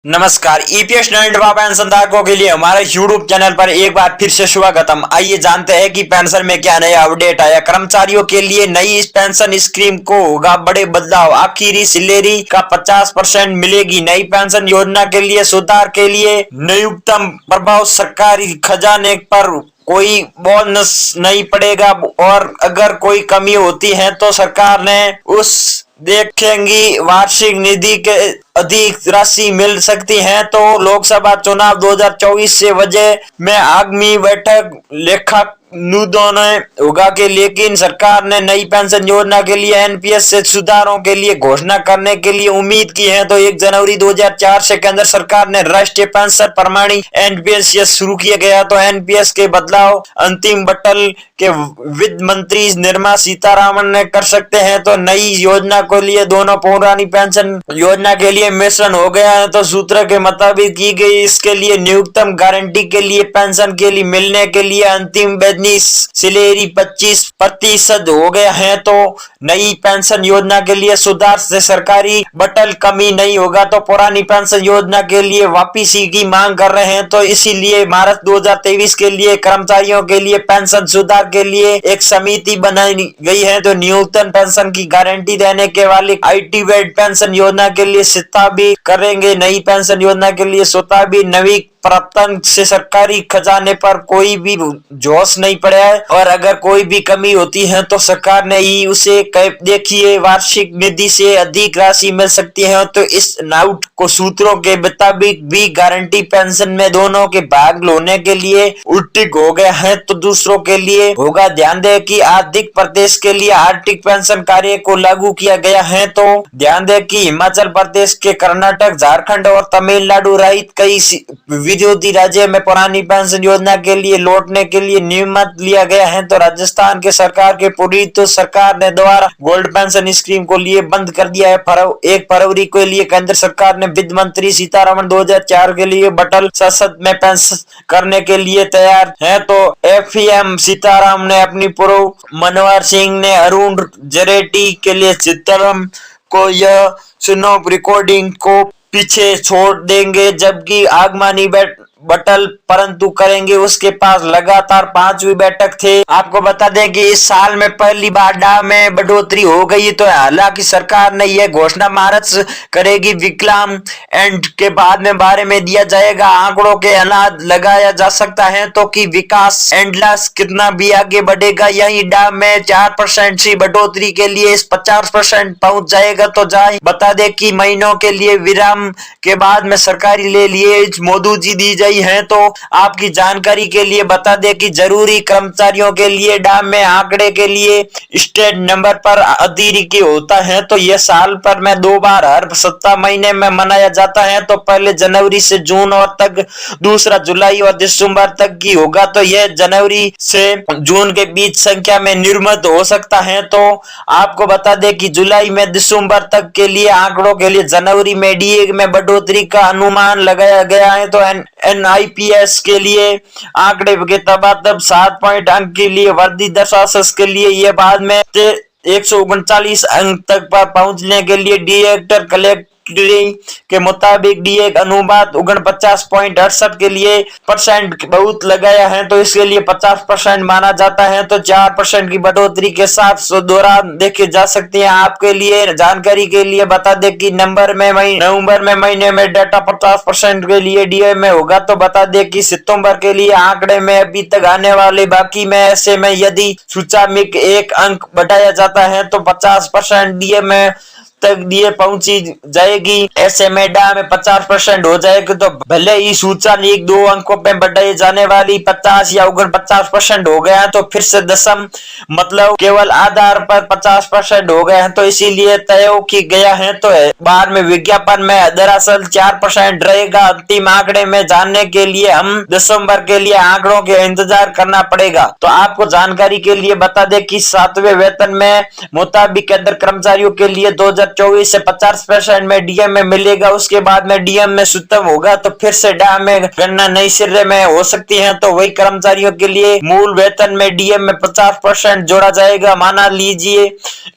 नमस्कार। ईपीएस संधारकों के लिए हमारे यूट्यूब चैनल पर एक बार फिर से स्वागतम। आइए जानते हैं कि पेंशन में क्या नया अपडेट आया। कर्मचारियों के लिए नई पेंशन स्कीम को होगा बड़े बदलाव। आखिरी सैलरी का 50% मिलेगी। नई पेंशन योजना के लिए सुधार के लिए न्यूनतम प्रभाव सरकारी खजाने पर कोई बोनस नहीं पड़ेगा और अगर कोई कमी होती है तो सरकार ने उस देखेंगी। वार्षिक निधि के अधिक राशि मिल सकती है। तो लोकसभा चुनाव 2024 से वजह में आगामी बैठक लेखा ने होगा कि लेकिन सरकार ने नई पेंशन योजना के लिए एनपीएस से सुधारों के लिए घोषणा करने के लिए उम्मीद की है। तो 1 जनवरी 2004 से केंद्र सरकार ने राष्ट्रीय पेंशन प्रणाली एनपीएस शुरू किया गया। तो एनपीएस के बदलाव अंतिम बटल के वित्त मंत्री निर्मला सीतारमण ने कर सकते हैं। तो नई योजना के लिए दोनों पुरानी पेंशन योजना के लिए मिश्रण हो गया है। तो सूत्र के मुताबिक की गई इसके लिए न्यूनतम गारंटी के लिए पेंशन के लिए मिलने के लिए अंतिम सैलरी 25% हो गया है। तो नई पेंशन योजना के लिए सुधार से सरकारी बटल कमी नहीं होगा। तो पुरानी पेंशन योजना के लिए वापसी की मांग कर रहे हैं। तो इसीलिए मार्च 2023 के लिए कर्मचारियों के लिए पेंशन सुधार के लिए एक समिति बनाई गई है। तो न्यूनतम पेंशन की गारंटी देने के वाले आईटी वेड पेंशन योजना के लिए सिता भी करेंगे। नई पेंशन योजना के लिए स्वतः भी नवी प्राप्तन से सरकारी खजाने पर कोई भी जोश नहीं पड़ा है और अगर कोई भी कमी होती है तो सरकार ने ही उसे देखिए वार्षिक निधि से अधिक राशि मिल सकती है। तो इस नोट को सूत्रों के मुताबिक भी गारंटी पेंशन में दोनों के भाग लेने के लिए उल्टिक हो गया है। तो दूसरों के लिए होगा। ध्यान दें कि आर्थिक प्रदेश के लिए आर्थिक पेंशन कार्य को लागू किया गया है। तो ध्यान दें कि हिमाचल प्रदेश के कर्नाटक, झारखंड और तमिलनाडु रहित कई विरोधी राज्य में पुरानी पेंशन योजना के लिए लौटने के लिए नियमित लिया गया है। तो राजस्थान के सरकार के पूरी तो सरकार ने द्वारा गोल्ड पेंशन स्कीम को लिए बंद कर दिया है। 1 फरवरी के लिए केंद्र सरकार ने वित्त मंत्री सीतारमण 2004 के लिए बटल संसद में पेश करने के लिए तैयार है। तो एफएम सीताराम ने अपनी पूर्व मनोहर सिंह ने अरुण जरेटी के लिए सीताराम को यह चुनाव रिकॉर्डिंग को पीछे छोड़ देंगे जबकि आगमनी बटल परंतु करेंगे। उसके पास लगातार 5वीं बैठक थे। आपको बता दें कि इस साल में पहली बार डा में बढ़ोतरी हो गई। तो हालांकि सरकार ने यह घोषणा मार्च करेगी। विकलांग एंड के बाद में बारे में दिया जाएगा। आंकड़ों के अनाज लगाया जा सकता है तो कि विकास एंडलास कितना भी आगे बढ़ेगा। यही डा में 4% से बढ़ोतरी के लिए इस 50% पहुंच जाएगा। तो जाए बता दें कि महीनों के लिए विराम के बाद में सरकारी ले लिए मोदी जी दी है। तो आपकी जानकारी के लिए बता दें कि जरूरी कर्मचारियों के लिए डाम में आंकड़े के लिए स्टेट नंबर पर अतिरिक्त होता है। तो यह साल पर में 2 बार हर 7 महीने में मनाया जाता है। तो पहले जनवरी से जून और तक, दूसरा जुलाई और दिसंबर तक की होगा। तो यह जनवरी से जून के बीच संख्या में निर्मित हो सकता है। तो आपको बता दें कि जुलाई में दिसंबर तक के लिए आंकड़ों के लिए जनवरी में डीए में बढ़ोतरी का अनुमान लगाया गया है। तो एनआईपीएस के लिए आंकड़े के तब 7 पॉइंट अंक के लिए वृद्धि 10 के लिए यह बाद में 139 अंक तक पर पहुंचने के लिए डायरेक्टर कलेक्टर के मुताबिक डीए अनुपात 49.68 के लिए परसेंट बहुत लगाया है। तो इसके लिए 50% माना जाता है। तो 4% की बढ़ोतरी के साथ दौरान देखे जा सकते हैं। आपके लिए जानकारी के लिए बता दें कि नवंबर में महीने में डाटा 50% के लिए डीए में होगा। तो बता दें कि सितंबर के लिए आंकड़े में अभी तक आने वाले बाकी में ऐसे में यदि सूचकांक 1 अंक बढ़ाया जाता है तो 50% डीए में तक दिए पहुंची जाएगी। ऐसे में डा में 50% हो जाएगी। तो भले ही सूचकांक 1-2 अंकों पे बढ़ाई जाने वाली 50 या 49% हो गया है तो फिर से दशम मतलब केवल आधार पर 50% हो गए हैं। तो इसीलिए तय की गया है। तो बाद में विज्ञापन में दरअसल 4% रहेगा। अंतिम आंकड़े में जानने के लिए हम दिसंबर के लिए आंकड़ों के इंतजार करना पड़ेगा। तो आपको जानकारी के लिए बता दें कि 7वें वेतन में मुताबिक केंद्र कर्मचारियों के लिए 2024 2024 से 50% में डीएम में मिलेगा। उसके बाद में डीएम में खत्म होगा तो फिर से डा में गणना नई सिरे में हो सकती है। तो वही कर्मचारियों के लिए मूल वेतन में डीएम में 50% जोड़ा जाएगा। माना लीजिए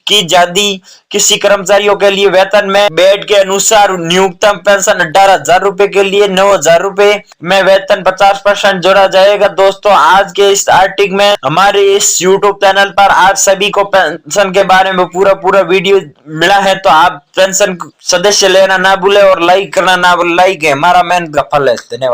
कि यदि किसी कर्मचारियों के लिए वेतन में बेड के अनुसार न्यूनतम पेंशन 18,000 रुपए के लिए 9,000 रुपए में वेतन 50% जोड़ा जाएगा। दोस्तों आज के इस आर्टिकल में हमारे इस यूट्यूब चैनल पर आज सभी को पेंशन के बारे में पूरा वीडियो मिला है। तो आप पेंशन सदस्य लेना ना भूले और लाइक करना ना भूले। लाइक है हमारा मेहनत का फल है। धन्यवाद।